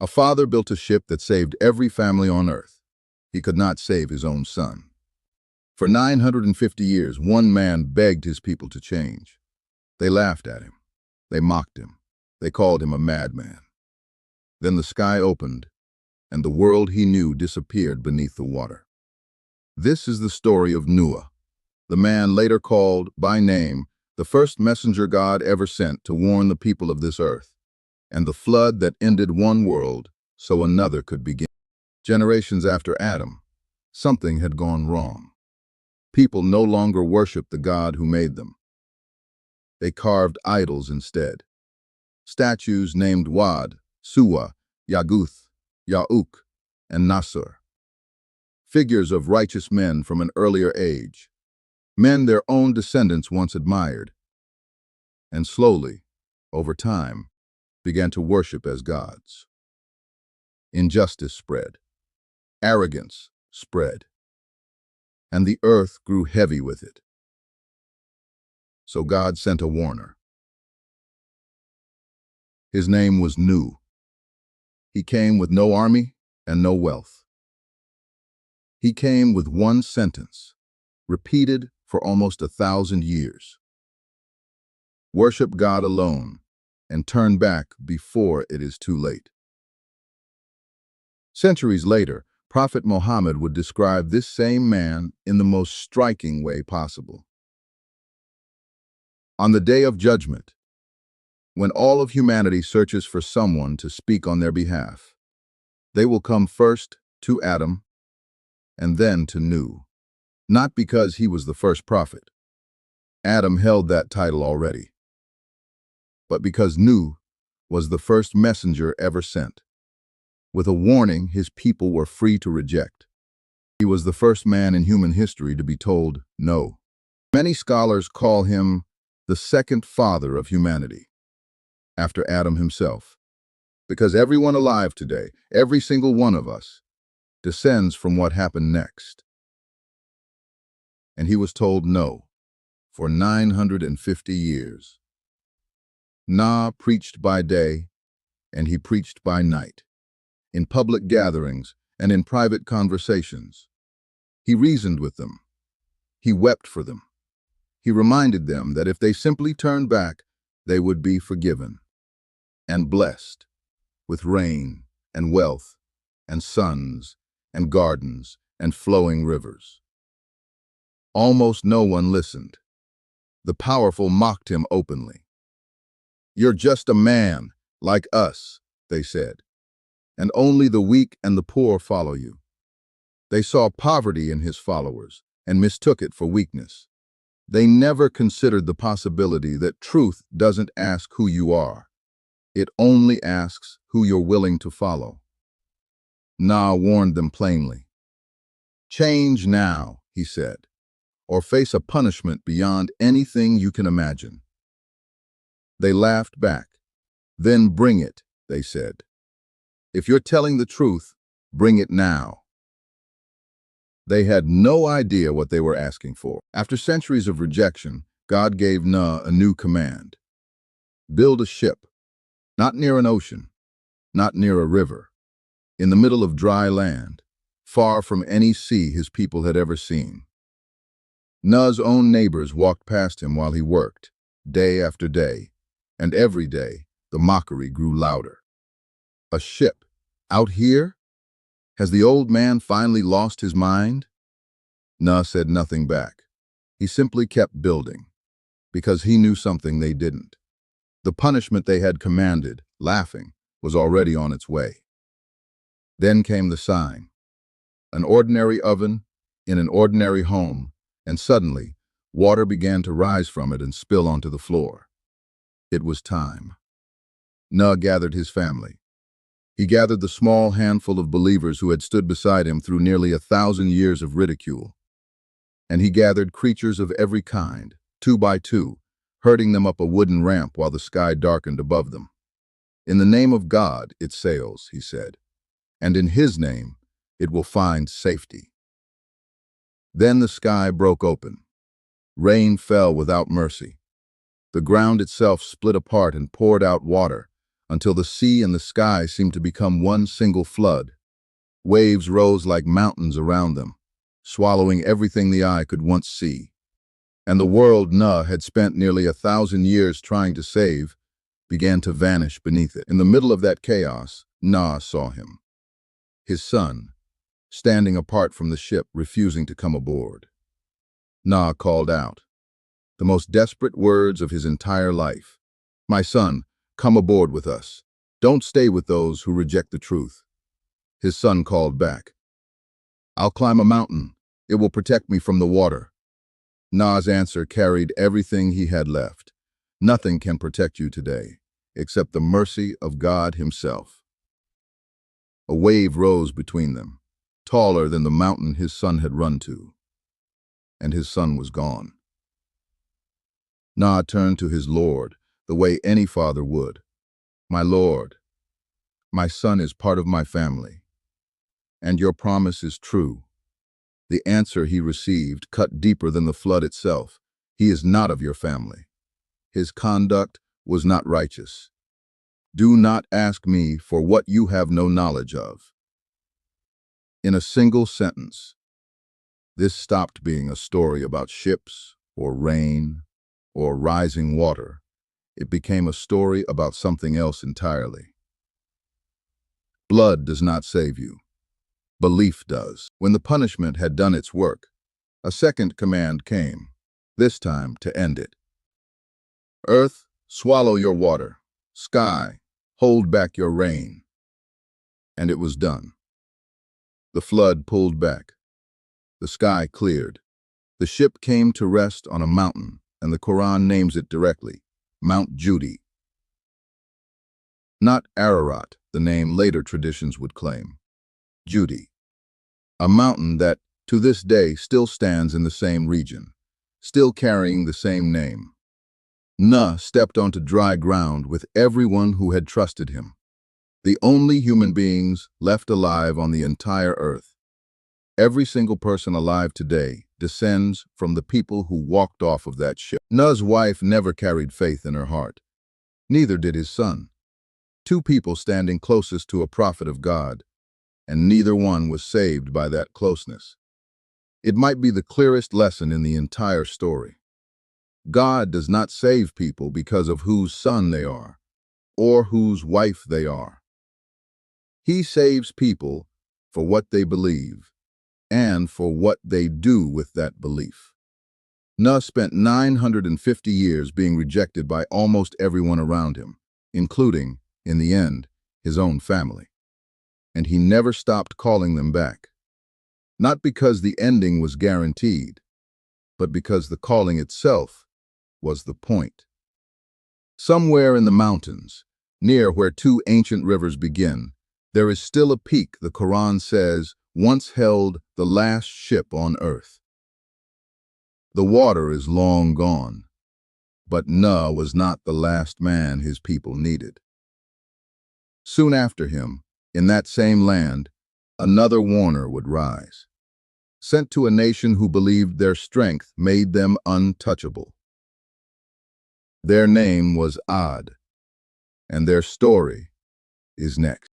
A father built a ship that saved every family on earth. He could not save his own son. For 950 years, one man begged his people to change. They laughed at him. They mocked him. They called him a madman. Then the sky opened, and the world he knew disappeared beneath the water. This is the story of Noah, the man later called, by name, the first messenger God ever sent to warn the people of this earth, and the flood that ended one world so another could begin. Generations after Adam, something had gone wrong. People no longer worshiped the God who made them. They carved idols instead. Statues named Wad, Suwa, Yaguth, Ya'uk, and Nasur. Figures of righteous men from an earlier age. Men their own descendants once admired. And slowly, over time, began to worship as gods. Injustice spread. Arrogance spread. And the earth grew heavy with it. So God sent a warner. His name was Nu. He came with no army and no wealth. He came with one sentence, repeated for almost 1,000 years. Worship God alone and turn back before it is too late. Centuries later, Prophet Muhammad would describe this same man in the most striking way possible. On the day of judgment, when all of humanity searches for someone to speak on their behalf, they will come first to Adam and then to Nu. Not because he was the first prophet. Adam held that title already. But because Nu was the first messenger ever sent. With a warning his people were free to reject. He was the first man in human history to be told no. Many scholars call him the second father of humanity, after Adam himself, because everyone alive today, every single one of us, descends from what happened next. And he was told no for 950 years. Nah preached by day, and he preached by night, in public gatherings and in private conversations. He reasoned with them. He wept for them. He reminded them that if they simply turned back, they would be forgiven and blessed with rain and wealth and sons and gardens and flowing rivers. Almost no one listened. The powerful mocked him openly. "You're just a man, like us," they said, "and only the weak and the poor follow you." They saw poverty in his followers and mistook it for weakness. They never considered the possibility that truth doesn't ask who you are. It only asks who you're willing to follow. Nah warned them plainly. "Change now," he said, "or face a punishment beyond anything you can imagine." They laughed back. "Then bring it," they said. "If you're telling the truth, bring it now." They had no idea what they were asking for. After centuries of rejection, God gave Noah a new command. Build a ship, not near an ocean, not near a river, in the middle of dry land, far from any sea his people had ever seen. Noah's own neighbors walked past him while he worked, day after day, and every day the mockery grew louder. "A ship? Out here? Has the old man finally lost his mind?" Noah said nothing back. He simply kept building, because he knew something they didn't. The punishment they had commanded, laughing, was already on its way. Then came the sign. An ordinary oven in an ordinary home, and suddenly, water began to rise from it and spill onto the floor. It was time. Noah gathered his family. He gathered the small handful of believers who had stood beside him through nearly 1,000 years of ridicule. And he gathered creatures of every kind, 2 by 2, herding them up a wooden ramp while the sky darkened above them. "In the name of God it sails," he said, "and in his name it will find safety." Then the sky broke open. Rain fell without mercy. The ground itself split apart and poured out water, until the sea and the sky seemed to become one single flood. Waves rose like mountains around them, swallowing everything the eye could once see. And the world Noah had spent nearly 1,000 years trying to save began to vanish beneath it. In the middle of that chaos, Noah saw him, his son, standing apart from the ship, refusing to come aboard. Noah called out, the most desperate words of his entire life. My son, come aboard with us. Don't stay with those who reject the truth. His son called back, I'll climb a mountain. It will protect me from the water. Noah's answer carried everything he had left. Nothing can protect you today, except the mercy of God himself. A wave rose between them, taller than the mountain his son had run to, and his son was gone. Noah turned to his Lord the way any father would. My Lord, my son is part of my family, and your promise is true. The answer he received cut deeper than the flood itself. He is not of your family. His conduct was not righteous. Do not ask me for what you have no knowledge of. In a single sentence, this stopped being a story about ships or rain or rising water. It became a story about something else entirely. Blood does not save you. Belief does. When the punishment had done its work, a second command came, this time to end it. Earth, swallow your water. Sky, hold back your rain. And it was done. The flood pulled back. The sky cleared. The ship came to rest on a mountain, and the Quran names it directly, Mount Judy. Not Ararat, the name later traditions would claim. Judy, a mountain that, to this day, still stands in the same region, still carrying the same name. Noah stepped onto dry ground with everyone who had trusted him, the only human beings left alive on the entire earth. Every single person alive today descends from the people who walked off of that ship. Noah's wife never carried faith in her heart. Neither did his son. Two people standing closest to a prophet of God, and neither one was saved by that closeness. It might be the clearest lesson in the entire story. God does not save people because of whose son they are, or whose wife they are. He saves people for what they believe, and for what they do with that belief. Noah spent 950 years being rejected by almost everyone around him, including, in the end, his own family. And he never stopped calling them back. Not because the ending was guaranteed, but because the calling itself was the point. Somewhere in the mountains, near where two ancient rivers begin, there is still a peak the Quran says once held the last ship on earth. The water is long gone, but Noah was not the last man his people needed. Soon after him, in that same land, another warner would rise, sent to a nation who believed their strength made them untouchable. Their name was Ad, and their story is next.